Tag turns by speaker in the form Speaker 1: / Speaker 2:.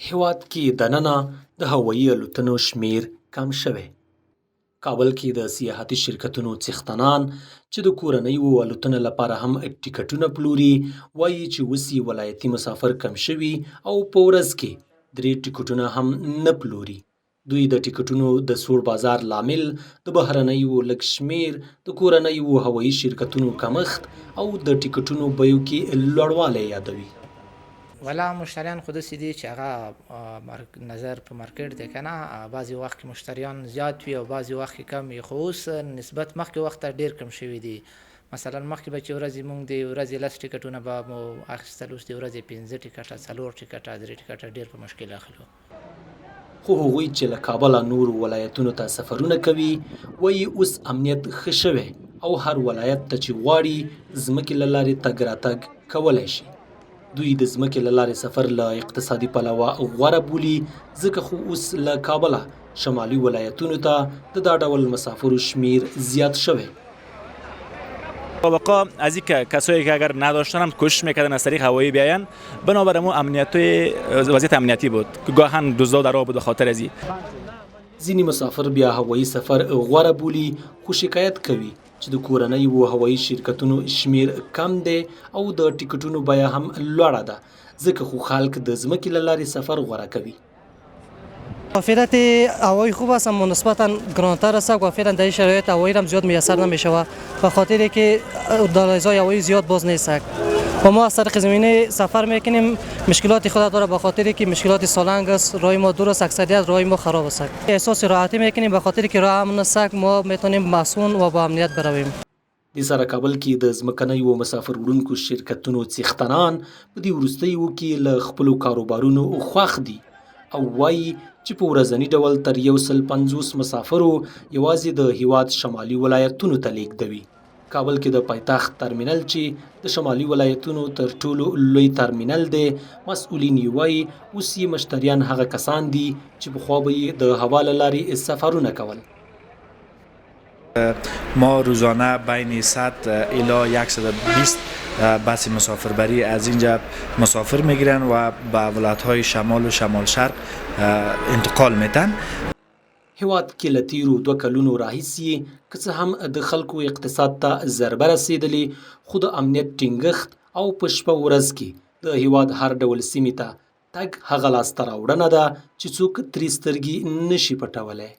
Speaker 1: هیواد کې دننه د هوایي الوتنو شمیر کم شوی. کابل کې د سیاحتي شرکتونو څښتنان چې د کورنیو الوتنو لپاره هم ټیکټونه پلوري وایي چې اوس یې ولایتي مسافر کم شوي او په ورځ کې 3 ټیکټونه هم نه پلوري. دوی د ټیکټونو د سوړ بازار لامل د بهرنیو لږ شمیر د کورنیو هوایي شرکتونو کمښت او د ټیکټونو بیو کې لوړوالی یادوي.
Speaker 2: ولا مشتریان خود دي چې هغه نظر په مارکیټ دی کنه بعضی وخت کې مشتریان زیات وي او بعضی وخت کې کم وي خو اوس نسبت مخکې وخت ډیر کم شوی دی. مثلا مخکې به چې ورځې مونږ د ورځې لس ټیکټونه به مو اخیستل اوس د ورځې 15 ټیکټه 4 ټیکټه 3 ټیکټه ډیر په مشکل اخلو.
Speaker 1: خو هغوی چې له کابله نور ولایتونو ته سفرونه کوي وایي اوس امنیت ښه شوی او هر ولایت ته چې غواړي ځمکې له لارې تګ راتګ کولی شي. دوی د ځمکې له لارې سفر له اقتصادي پلوه غوره بولي ځکه خو اوس له کابله شمالي ولایتونو ته د دا ډول مسافرو شمیر زیاد شوی.
Speaker 3: واقعا از این کسایی که اگر نداشتن هم کوشش میکردن از طریق هوایی بیاین بنابر امون وضعیت امنیتی بود که گاهن دزدا در راه بود به خاطر ازی.
Speaker 1: ځینې مسافر بیا هوایی سفر غوره بولي خو شکایت کوي چې د کورنیو هوایی شرکتونو شمیر کم دی او د ټیکټونو بیه هم لوړه ده ځکه خو خلک د ځمکې له لارې سفر غوره کوي.
Speaker 4: مسافرت هوایی خوب است اما نسبتا گرانتر است و فعلا در این شرایط هوایی هم زیاد میسر نمیشود به خاطر که دلایزهای هوایی زیاد باز نیست و ما از طریق زمینه سفر میکنیم. مشکلات خود داره به خاطر که مشکلات سالنگ است، راه ما دور است، اکثریت راه ما خراب است. احساس راحتی میکنیم به خاطر که راه امن است، ما میتونیم مسئول و با امنیت برویم.
Speaker 1: د سره کابل کې د ځمکنیو مسافر وړونکو شرکتونو څښتنان په دې وروستیو کې له خپلو کاروبارونو خوښ دي او وایي چې په ورځني ډول تر 150 مسافرو یوازې د هیواد شمالي ولایتونو ته لیږدوي. کابل کې د پایتخت ترمینل چې د شمالي ولایتونو تر ټولو لوی ترمینل دی مسؤلین یې وایي اوس یې مشتریان هغه کسان دي چې پخوا به یې د هوا له لارې سفرونه کول.
Speaker 5: ما روزانه بین 100 الی 120 بس مسافربری از اینجا مسافر میگیرن و به ولایت‌های شمال و شمال شرق انتقال میتن.
Speaker 1: هیواد کې له تیرو 2 کلونو راهیسې که څه هم د خلکو اقتصاد ته ضربه رسېدلې خو د امنیت ټینګښت او په شپه ورځ کې د هیواد هر ډول سیمې ته تګ هغه لاسته راوړنه ده چې څوک ترې سترګې نشي پټولی.